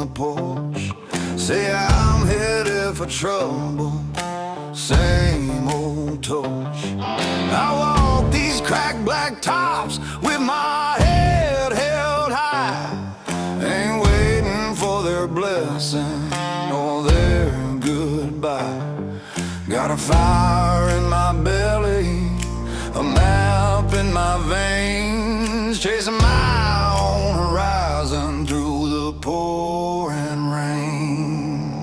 the porch. Say I'm headed for trouble, same old torch. I walk these cracked black tops with my head held high. Ain't waiting for their blessing or their goodbye. Got a fire in my belly, a map in my veins, chasing my own horizon through the pouring rain.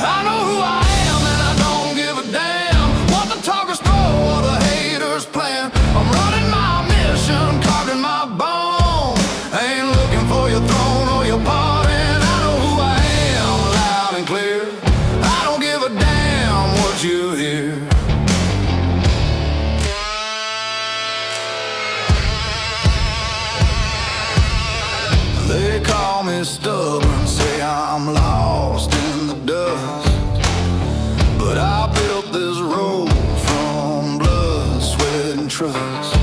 I know who I am and I don't give a damn what the talkers throw or the haters plan. I'm running my mission, carved in my bone. Ain't looking for your throne or your pardon. I know who I am, loud and clear. I don't give a damn what you hear. They call me stubborn, say I'm lost in the dust, but I built this road from blood, sweat, and trust.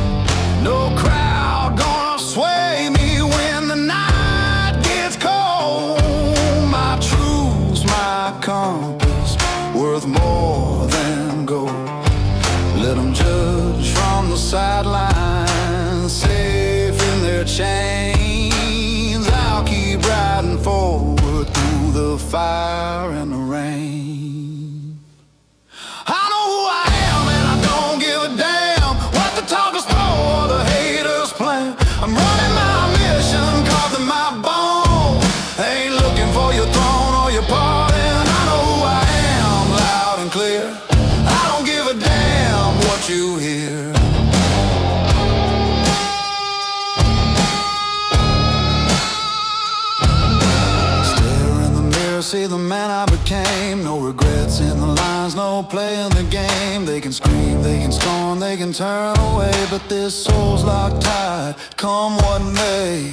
No crowd gonna sway me when the night gets cold. My truth's my compass, worth more than gold. Let them judge from the sidelines, safe in their chains. I'll keep riding forward through the fire and the rain. I know who I am and I don't give a damn what the talkers throw or the haters plan. I'm running my mission, carved in my bone. Ain't looking for your throne or your pardon. I know who I am, loud and clear. I don't give a damn what you hear. See the man I became, no regrets in the lines, no playing the game. They can scream, they can scorn, they can turn away, but this soul's locked tight, come what may.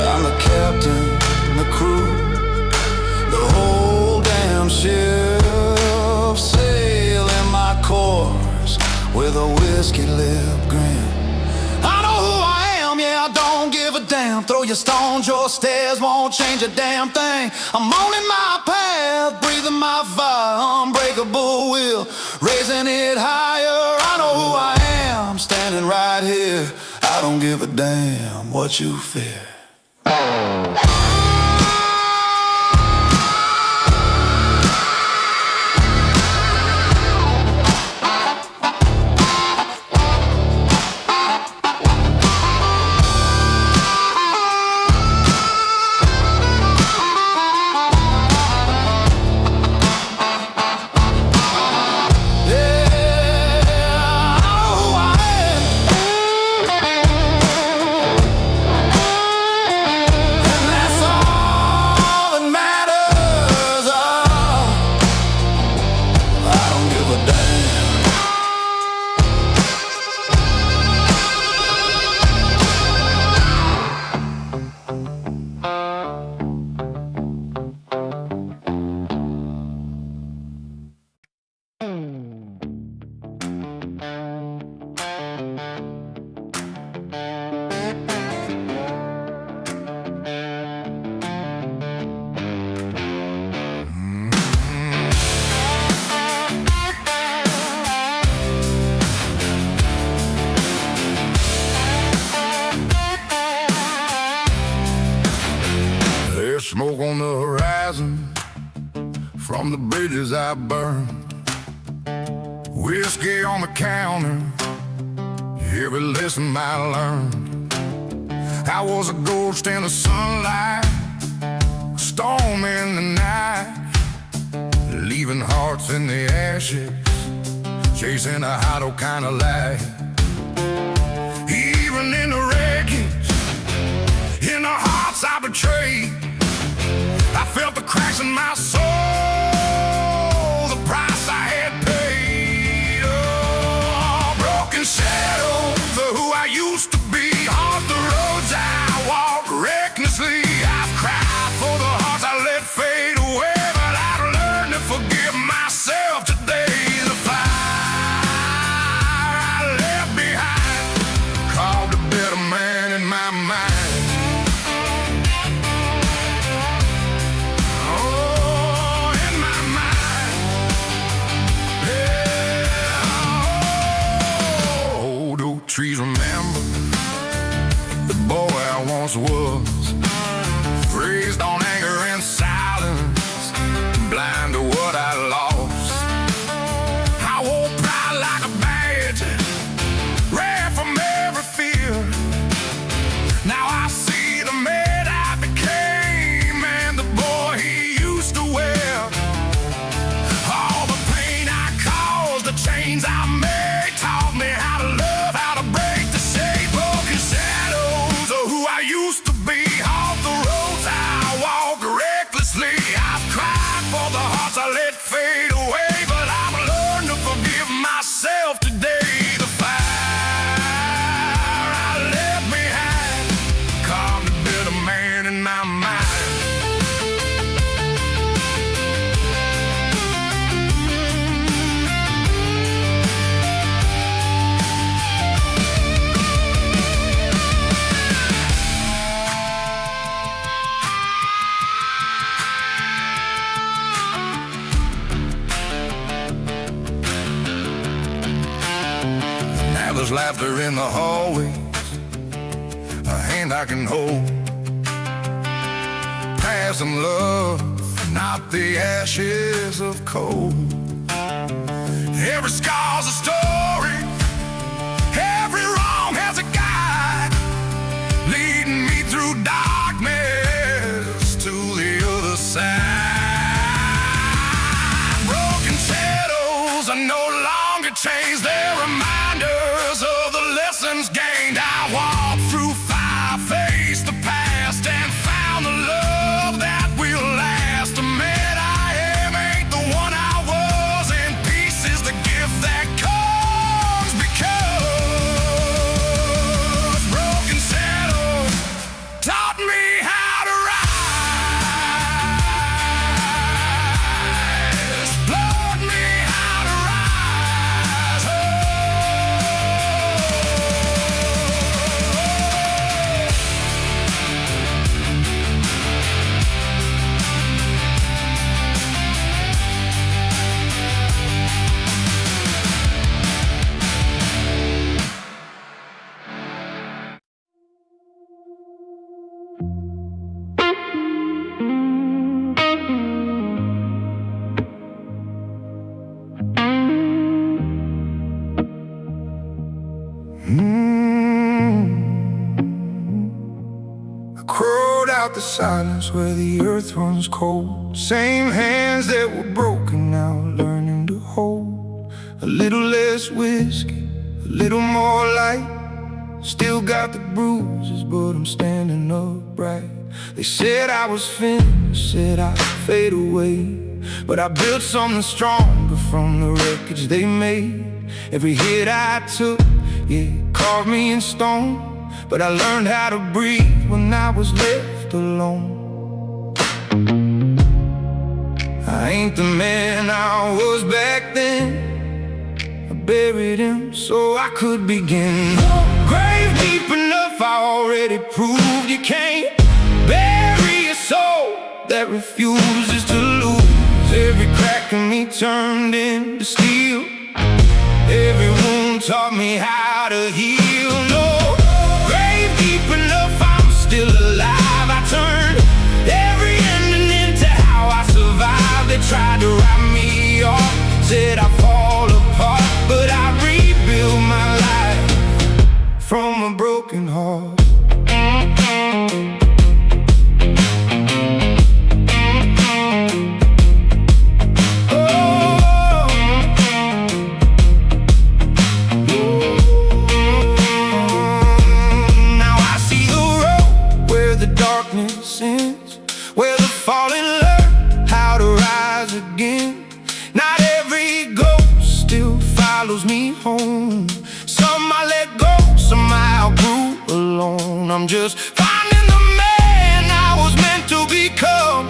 I'm the captain, the crew, the whole damn ship, sailing my course with a whiskey lip grin. I know who I am, yeah, I don't give a damn. Throw your stones, your stairs won't change a damn thing. I'm owning my path, breathing my fire, unbreakable will, raising it higher. I know who I am, standing right here. I don't give a damn what you fear. Smoke on the horizon from the bridges I burned. Whiskey on the counter, every lesson I learned. I was a ghost in the sunlight, a storm in the night, leaving hearts in the ashes, chasing a hollow kind of light. Even in the wreckage, in the hearts I betrayed, I felt the cracks in my soul, the price I had paid. Oh, broken shadows of who I used to be, haunt the roads I walked recklessly. I've cried for the hearts I let fade away, but I've learned to forgive myself today. The fire I left behind carved a better man in my mind. remember the boy I once was, raised on anger and silence, blind to what I lost. I wore pride like a badge, ran from every fear. Now I see the man I became and the boy he used to wear. All the pain I caused, the chains I made, taught me how to love, how to break the shade. Broken shadows of who I used to be, off the roads I walk recklessly. I've cried for the hearts I let fade away, but I've learned to forgive myself today. The fire I left behind calmed the bitter man in my mind. Now there's laughter in the hallways, a hand I can hold, passing love, not the ashes of cold. Every scar's a story, every wrong has a guide, leading me through darkness to the other side. Broken shadows are no longer chains, they're reminders of the lessons gained. I walked through fire, faced the past, and found the love that will last. The man I am ain't the one I was, and peace is the gift that comes because broken shadows taught me how to rise, taught me how to rise. I crawled out the silence where the earth runs cold. Same hands that were broken now learning to hold. A little less whiskey, a little more light. Still got the bruises, but I'm standing upright. They said I was finished, said I'd fade away, but I built something stronger from the wreckage they made. Every hit I took, yeah, carved me in stone, but I learned how to breathe when I was left alone. I ain't the man I was back then. I buried him so I could begin. Grave deep enough, I already proved you can't bury a soul that refuses to lose. Every crack in me turned into steel, every wound taught me how to heal. No grave deep enough, I'm still alive. I turned every ending into how I survived. They tried to write me off, said I fall apart, but I rebuilt my life from a broken heart. Where the fallen learn how to rise again. Not every ghost still follows me home. Some I let go, some I outgrew alone. I'm just finding the man I was meant to become,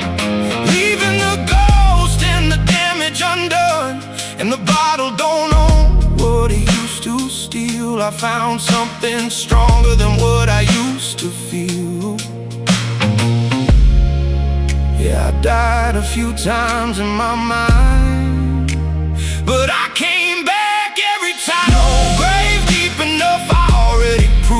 leaving the ghost and the damage undone. And the bottle don't own what it used to steal. I found something stronger than what I used to feel. Yeah, I died a few times in my mind, but I came back every time. No grave deep enough, I already proved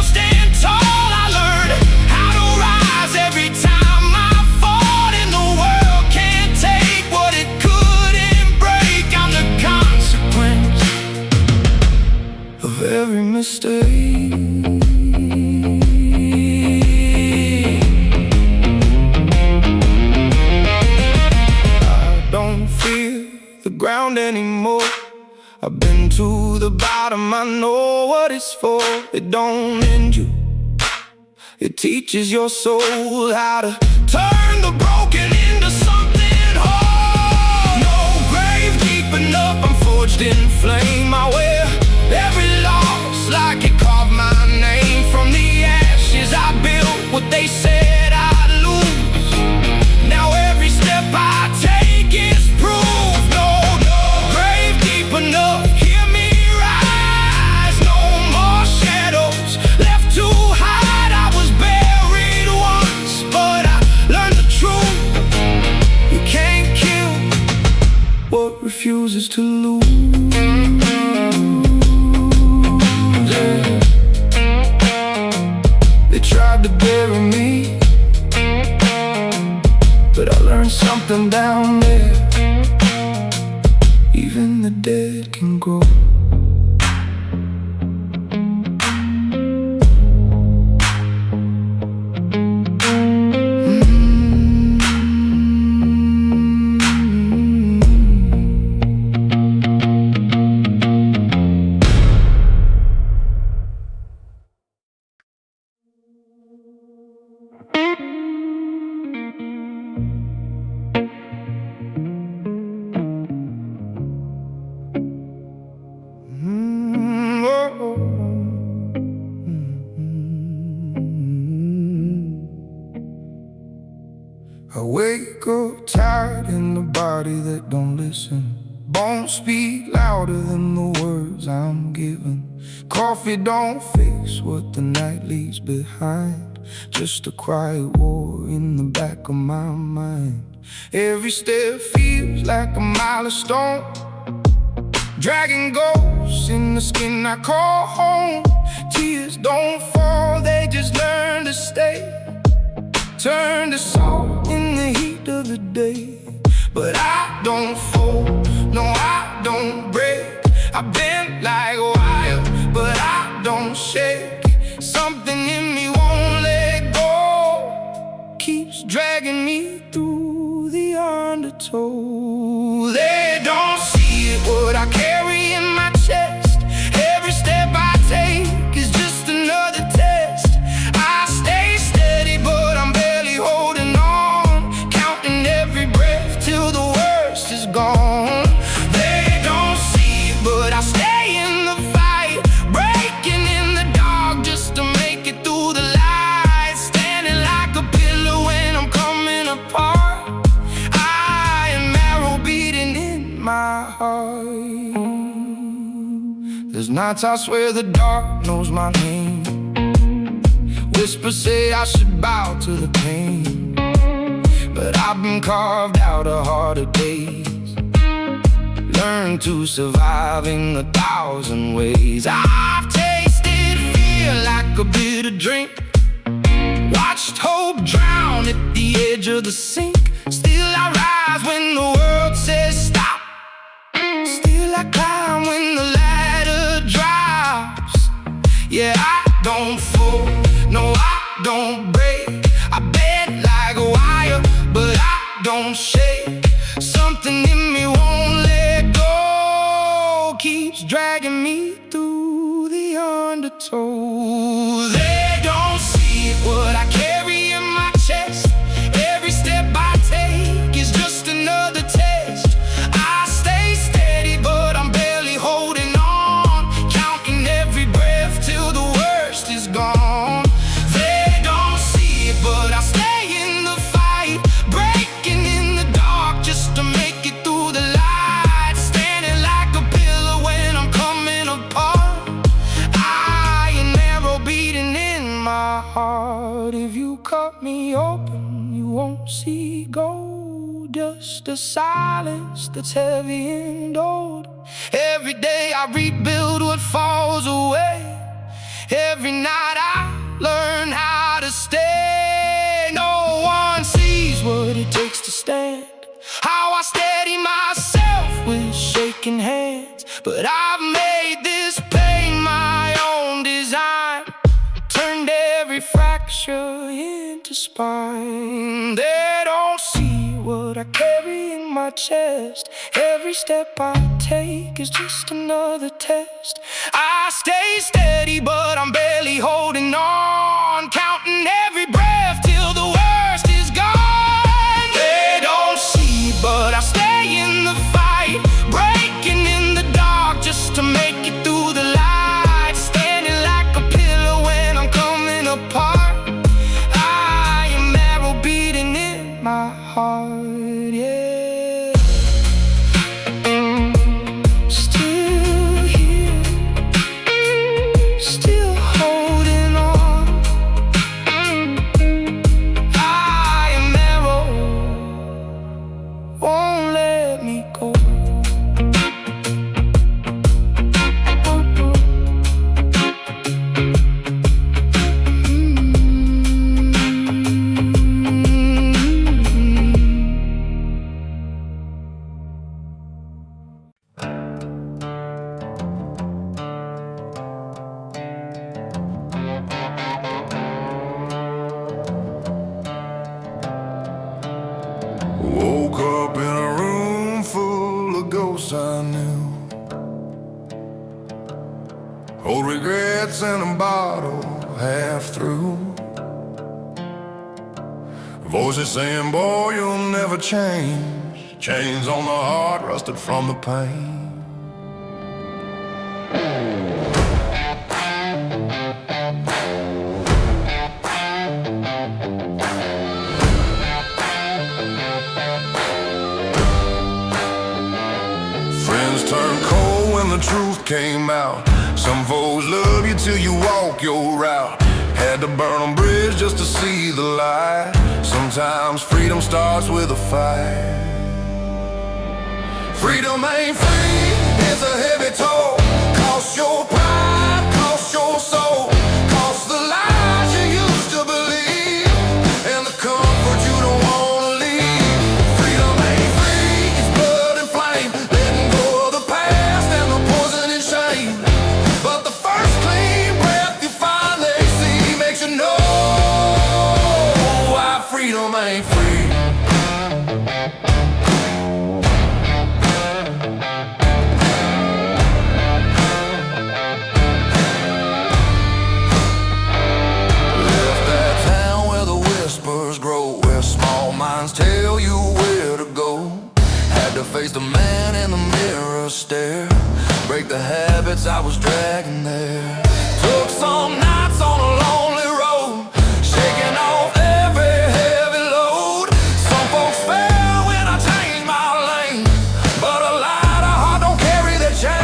still stand tall. I learned how to rise every time I fought, and the world can't take what it couldn't break. I'm the consequence of every mistake. The ground anymore. I've been to the bottom, I know what it's for. It don't end you, it teaches your soul how to turn the broken into something whole. No grave deep enough, I'm forged in flame. I wear every loss like it carved my name. From the ashes I built what they said I'd lose. Now every step I take is proof. Enough, hear me rise. No more shadows left to hide. I was buried once, but I learned the truth. You can't kill what refuses to lose. Yeah. They tried to bury me, but I learned something down there. Even the dead can grow. I wake up tired in the body that don't listen. Bones speak louder than the words I'm given. Coffee don't fix what the night leaves behind. Just a quiet war in the back of my mind. Every step feels like a milestone, dragging ghosts in the skin I call home. Tears don't fall, they just learn to stay. Turn to salt in the heat of the day. But I don't fold, no I don't break. I bend like wire, but I don't shake. Something in me won't let go, keeps dragging me through the undertow. They don't see it, what I carry in my chest. Every step I take is just another test. I stay steady, but I'm barely holding on, counting every breath till the worst is gone. They don't see it, but I stay in the fight, breaking in the dark just to make it through the light. Standing like a pillar when I'm coming apart. I am marrow beating in my heart. There's nights I swear the dark knows my name. Whispers say I should bow to the pain, but I've been carved out of harder days. Learned to survive in 1,000 ways. I've tasted fear like a bitter drink, watched hope drown at the edge of the sink. Still I rise when the world says stop. Still I climb when the ladder drops. Yeah, I don't fall, no I don't break. I bend like a wire, but I don't shake. Something in me won't let go, keeps dragging me through the undertow. They don't see what I carry in my chest. Every step I take is just another test. I stay steady, but I'm barely holding on, counting every breath till the worst is gone. They don't see it, but I stay in the fight, breaking in the dark just to make it through the light. Standing like a pillar when I'm coming apart. I am narrow beating in my heart. If you cut me open, you won't see gold, just a silence that's heavy and old. Every day I rebuild what falls away. Every night I learn how to stay. No one sees what it takes to stand. How I steady myself with shaking hands. But I've made this pain my own design. Turned every fracture into spine. They don't see what I carry in my chest. Every step I take is just another test. I stay steady, but I'm barely holding on. Counting every breath till the worst is gone. They don't see, but I stay in the fight. Breaking in the dark just to make it through the light. Standing like a pillar when I'm coming apart. I am marrow beating in my heart, yeah. Woke up in a room full of ghosts I knew. Old regrets in a bottle half through. Voices saying, boy, you'll never change. Chains on the heart, rusted from the pain. Turned cold when the truth came out. Some folks love you till you walk your route. Had to burn a bridge just to see the light. Sometimes freedom starts with a fight. Freedom ain't free, it's a heavy toll. Cost your pride, cost your soul. Cost the lies you used to believe, and the comfort you don't wanna leave. Freedom ain't free, it's blood and flame. Letting go of the past and the poison and shame. But the first clean breath you finally see makes you know why freedom ain't free. Tell you where to go. Had to face the man in the mirror stare. Break the habits I was dragging there. Took some nights on a lonely road, shaking off every heavy load. Some folks fell when I changed my lane, but a lighter heart don't carry the chain.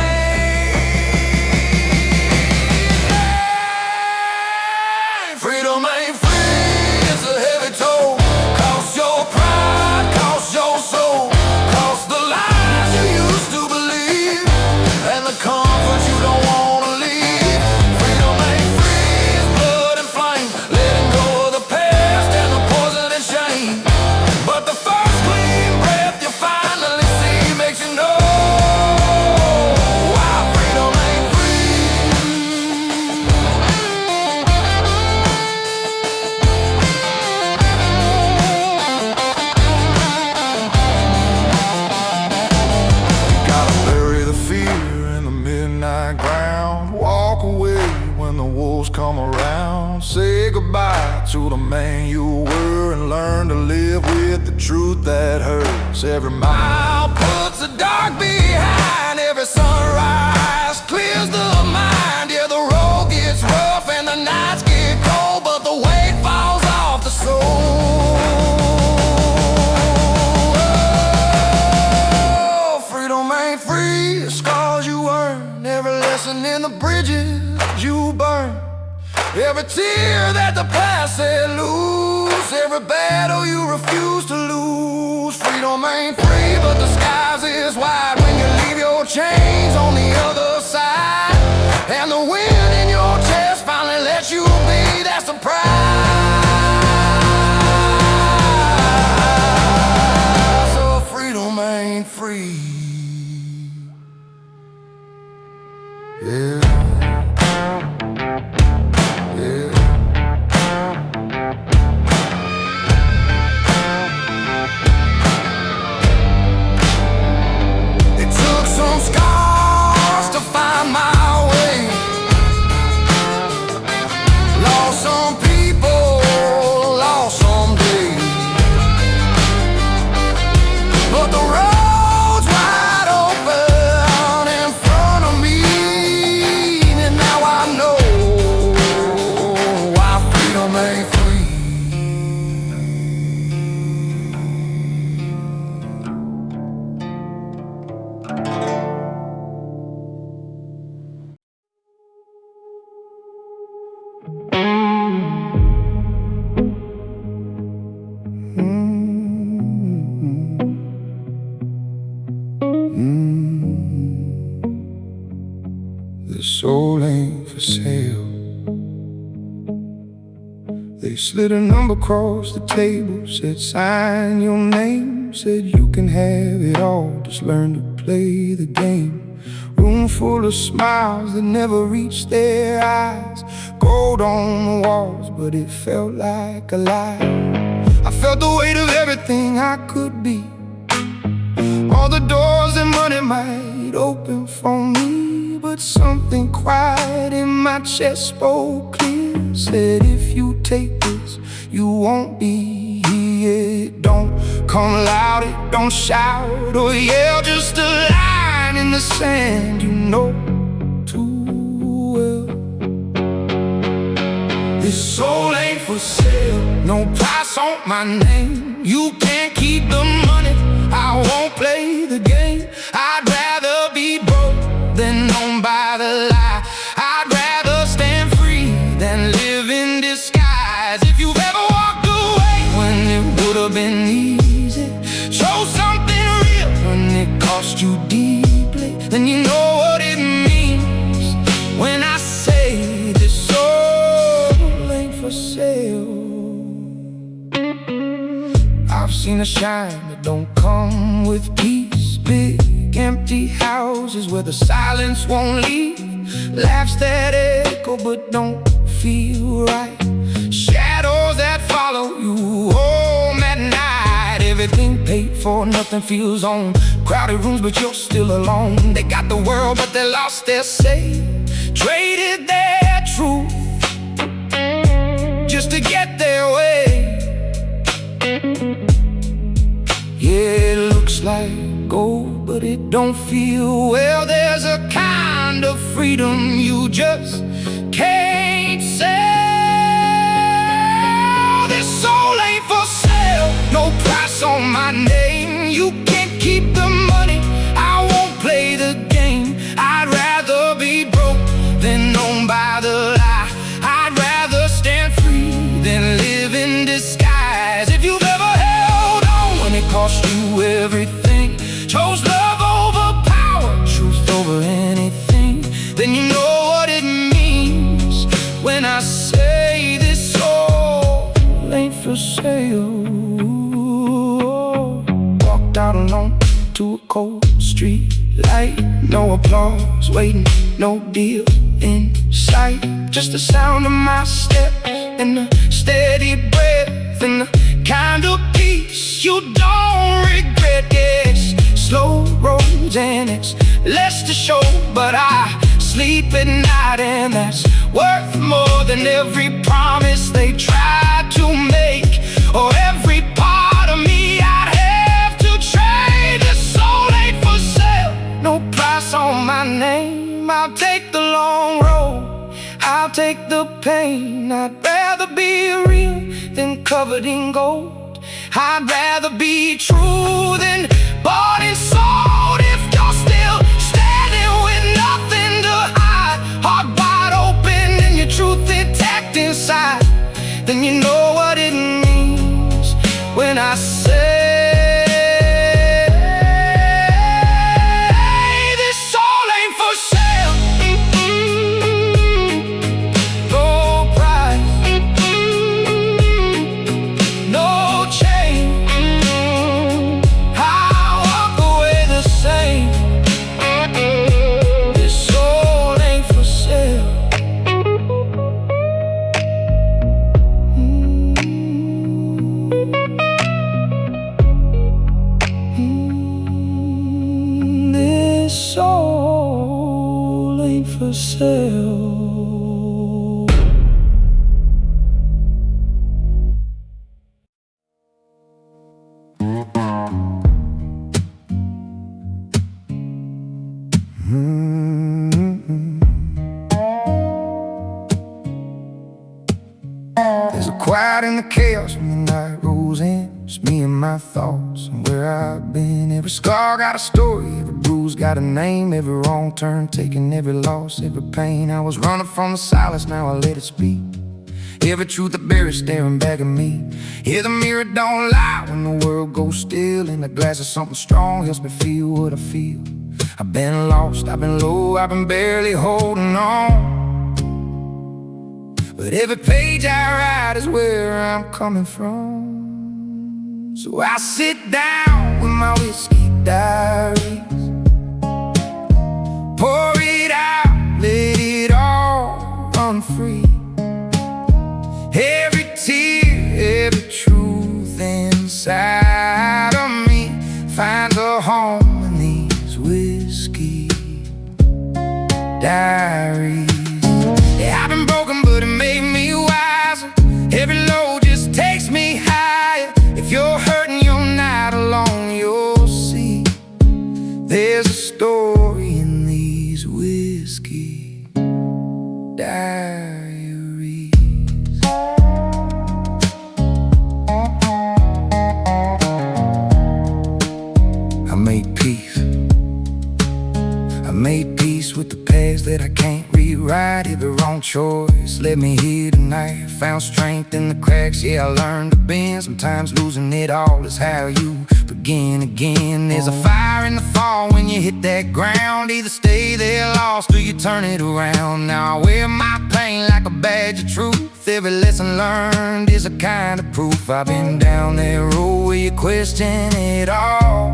Freedom ain't free, it's a heavy toll. Cost your pride, cost your soul. Cost the lies you used to believe, and the comfort you don't wanna leave. Freedom ain't free, it's blood and flame. Letting go of the past and the poison and shame. But the first clean breath you finally see makes you know why freedom ain't free. Ground. Walk away when the wolves come around. Say goodbye to the man you were, and learn to live with the truth that hurts. Every mile puts the dark behind. Every sunrise clears the mind. Yeah, the road gets rough and the nights get cold, but the weight falls off the soul. Oh, freedom ain't free, the scars you earn. Every lesson in the bridges you burn. Every tear that the past said lose. Every battle you refuse to lose. Freedom ain't free, but the skies is wide when you leave your chains on the other side. And the wind in your chest finally just a price. So freedom ain't free. Yeah. The soul ain't for sale. They slid a number across the table, said sign your name, said you can have it all, just learn to play the game. Room full of smiles that never reached their eyes, gold on the walls, but it felt like a lie. I felt the weight of everything I could be, all the doors that money might open for me, but something quiet in my chest spoke clear, said if you take this, you won't be here. Don't come loud, it don't shout or yell, just a line in the sand you know too well. This soul ain't for sale, no price on my name. You can't keep the money, I won't play the game. I'd rather be broke than known by the lie. I'd rather stand free than live in disguise. If you've ever walked away when it would have been easy, show something real when it cost you deeply, then you know what it means when I say this soul ain't for sale. I've seen a shine that don't come with peace, big empty houses where the silence won't leave, laughs that echo but don't feel right, shadows that follow you home at night. Everything paid for, nothing feels on, crowded rooms but you're still alone. They got the world but they lost their say, traded their truth just to get their way. Yeah, it looks like gold, but it don't feel well. There's a kind of freedom you just can't sell. This soul ain't for sale, no price on my name. You can't keep the money, I won't play the game. I'd rather be broke than known by the lie. I'd rather stand free than live in disguise. If you've ever held on when it cost you everything, chose love over power, truth over anything, then you know what it means when I say this soul ain't for sale. Walked out alone to a cold street light, no applause waiting, no deal in sight, just the sound of my steps and the steady breath and the kind of peace you don't regret. Yes, slow roads and it's less to show, but I sleep at night and that's worth more than every promise they tried to make, or every part of me I'd have to trade. This soul ain't for sale, no price on my name. I'll take the long road, I'll take the pain. I'd rather be real than covered in gold. I'd rather be true than bought and sold. If you're still standing with nothing to hide, heart wide open and your truth intact inside, then you know what it means when I say this soul ain't for sale. No price. for sale. There's a quiet in the chaos when the night rolls in. Just me and my thoughts and where I've been. Every scar got a story, every bruise got a name. Every wrong turn taken, every loss, every pain. I was running from the silence, now I let it speak. Every truth I buried staring back at me. Hear the mirror don't lie when the world goes still. And the glass of something strong helps me feel what I feel. I've been lost, I've been low, I've been barely holding on. But every page I write is where I'm coming from. So I sit down with my whiskey diaries, pour it out, let it all run free. Every tear, every truth inside of me finds a home in these whiskey diaries. Yeah, I've been broken, but it made me wiser. Every load just takes me higher. If you're hurting, you're not alone, you'll see. There's a story in these whiskey diaries. I made peace. I made peace with the past that I can't rewrite. Every wrong choice led me here tonight. I found strength in the cracks, yeah, I learned to bend. Sometimes losing it all is how you begin again. There's a fire in the fall when you hit that ground. Either stay there lost or you turn it around. Now I wear my pain like a badge of truth. Every lesson learned is a kind of proof. I've been down that road where you question it all.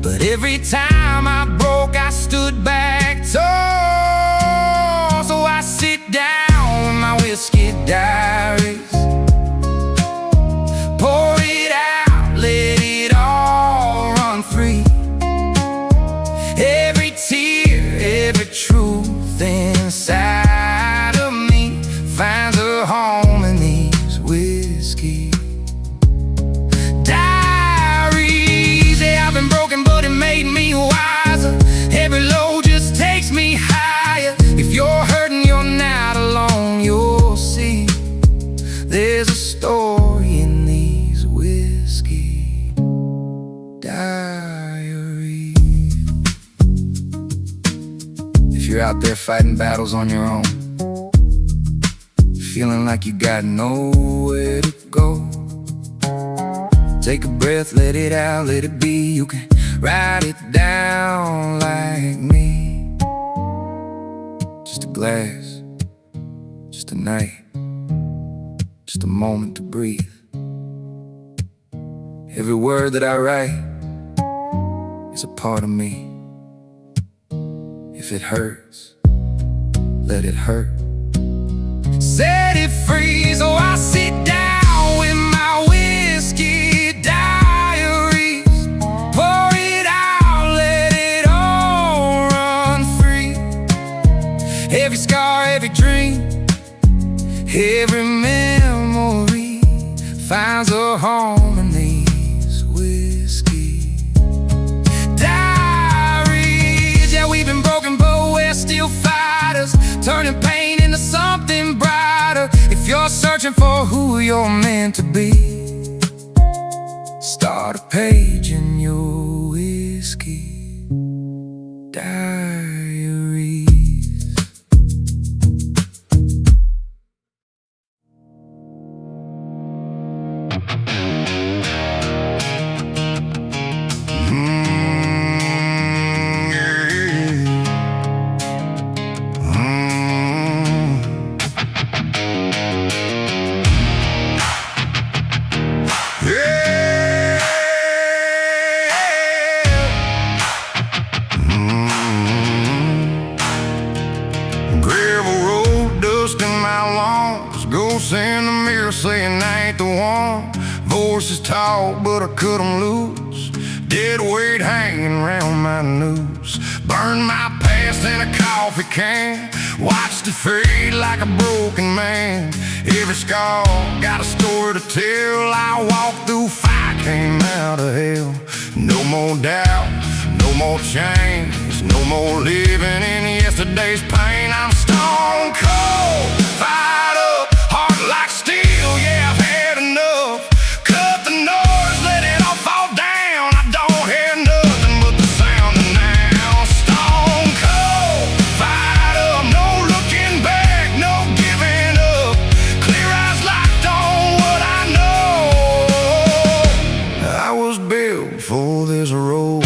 But every time I broke, I stood back tall. So I sit down with my whiskey diaries, pour it out, let it all run free. Every tear, every truth inside of me finds a home in these whiskey diaries. Yeah, I've been broken, but it made me wiser. Every load just takes me higher. If you're hurting, you're not alone, you'll see. There's a story in these whiskey diaries. If you're out there fighting battles on your own, feeling like you got nowhere to go, take a breath, let it out, let it be. You can write it down like me. Just a glass, just a night, just a moment to breathe. Every word that I write is a part of me. If it hurts, let it hurt. Set it free, so I sit down with my whiskey diaries, pour it out, let it all run free. Every scar, every dream, every memory finds a home in these whiskey diaries. Yeah, we've been broken, but we're still fighters, turning pain into something brighter. If you're searching for who you're meant to be, start a page in your whiskey diaries. Ghosts in the mirror saying I ain't the one. Voices talk, but I cut them loose. Dead weight hanging round my noose. Burn my past. less than a coffee can. Watched it fade like a broken man. Every scar got a story to tell. I walked through fire, came out of hell. No more doubt, no more change, no more living in yesterday's pain. I'm stone cold, fired up, heart like steel. Yeah, I've had enough. Cut the noise, let it all fall down. I don't hear nothing but the sound of now. Stone cold, fired up, no looking back, no giving up. Clear eyes locked on what I know. I was built for this road.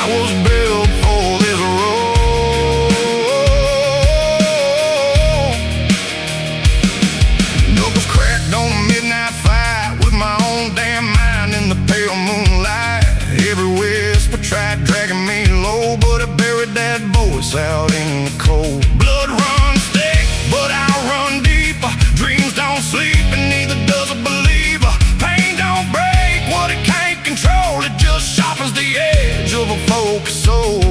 I was built for this road. Knuckles cracked on a midnight fight with my own damn mind in the pale moonlight. Every whisper tried dragging me low, but I buried that voice out in the cold. Blood runs thick, but I run deeper. Dreams don't sleep, and neither does a believer. Pain don't break what it can't control. It just sharpens the edge of a focused soul.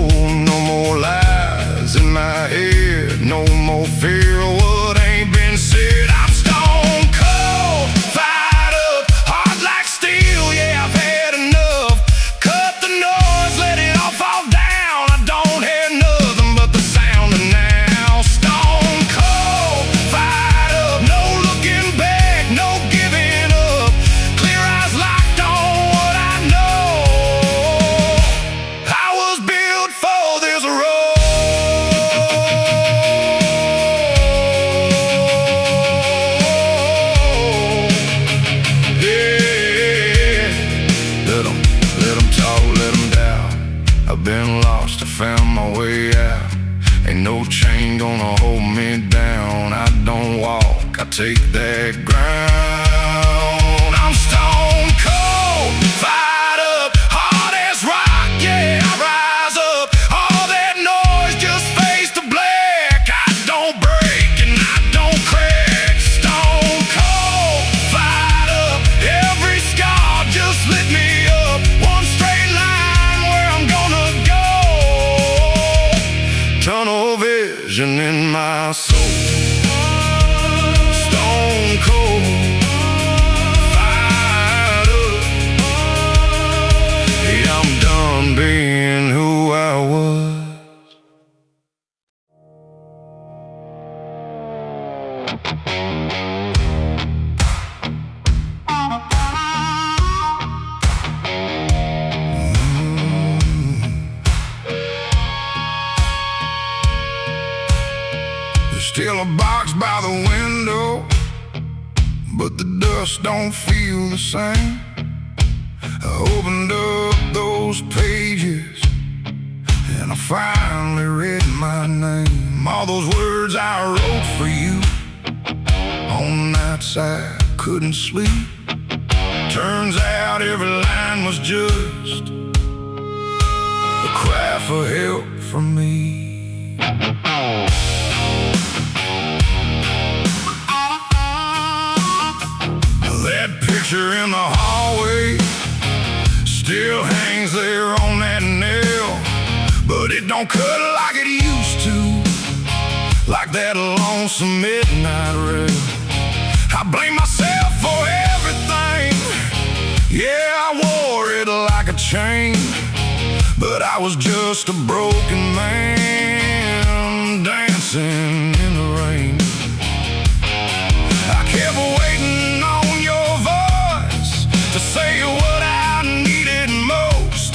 No more lies in my head, no more fear of what ain't been said. I'm stone cold, fired up, hard like steel. Yeah, I've had enough. Cut the noise, let it all fall down. I don't hear nothing but the sound of now. Stone cold, fired up, no looking back, no giving up. Clear eyes locked on what I know. I was built for this road. Yeah, let 'em talk, let 'em doubt. I've been lost, I found my way out. Ain't no chain gonna hold me down. I don't walk, I take that ground. I'm stone cold, fired up, hard as rock. Yeah, I rise up. All that noise just fades to black. I don't break and I don't crack. Stone cold, fired up. Every scar just lit me up. One straight line where I'm gonna go. Tunnel vision in my soul. Stone cold, fired up. Yeah, I'm done being who I was. There's still a box by the window, but the dust don't feel the same. I opened up those pages and I finally read my name. All those words I wrote for you on nights I couldn't sleep. Turns out every line was just a cry for help from me. That picture in the hallway still hangs there on that nail, but it don't cut like it used to, like that lonesome midnight rail. I blame myself for everything. Yeah, I wore it like a chain, but I was just a broken man dancing in the rain. I kept waiting on your voice to say what I needed most,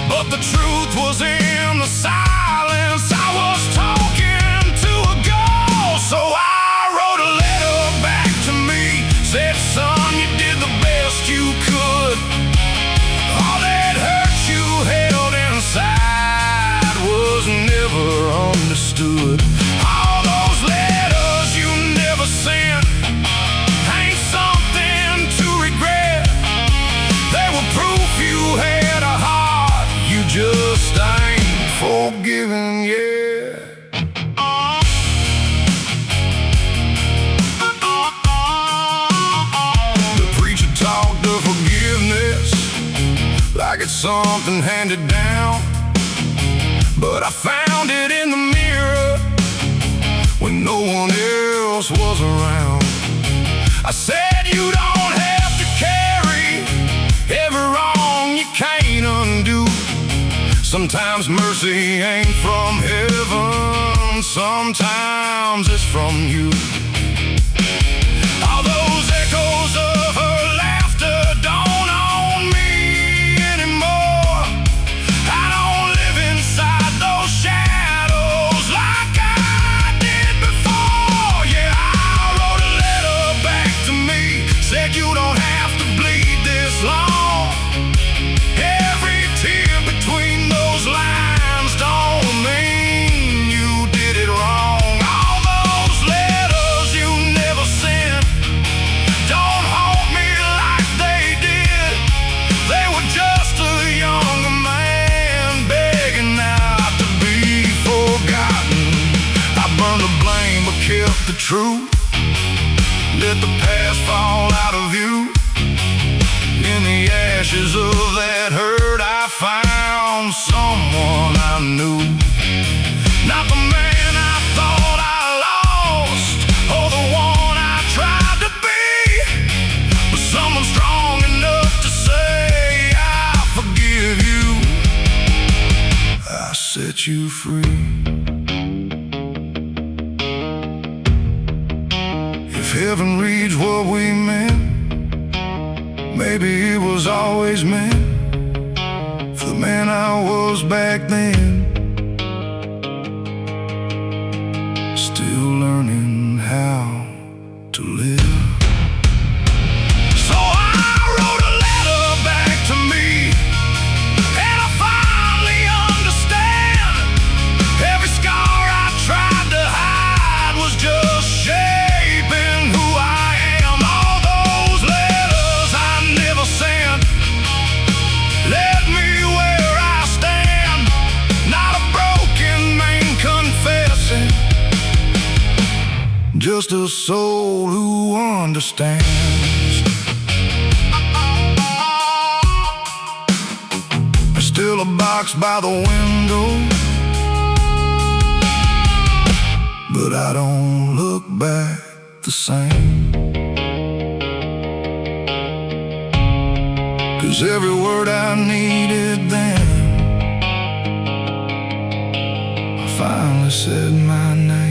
but the truth was in the silence. I was talking to a ghost, so I wrote a letter back to me. Said, son, you did the best you could. All that hurt you held inside was never understood. like it's something handed down, but I found it in the mirror when no one else was around. I said you don't have to carry every wrong you can't undo. Sometimes mercy ain't from heaven, sometimes it's from you. All those echoes of her laughter don't own me anymore. I don't live inside those shadows like I did before. Yeah, I wrote a letter back to me, said you don't have to bleed this long. Every tear between those lines don't mean you did it wrong. All those letters you never sent don't haunt me like they did. They were just a younger man begging not to be forgotten. I burned the blame but kept the truth. Let the past fall out of view. In the ashes of that hurt I found someone I knew. Not the man I thought I lost, or the one I tried to be, but someone strong enough to say I forgive you. I set you free. If heaven reads what we meant, maybe it was always meant for the man I was back then. Still learning how to live. So I wrote a letter back to me, and I finally understand. Every scar I tried to hide was just shaping who I am. All those letters I never sent led me where I stand. Not a broken man confessing, just a soul who understands. There's still a box by the window, but I don't look back the same. 'Cause every word I needed then, I finally said my name.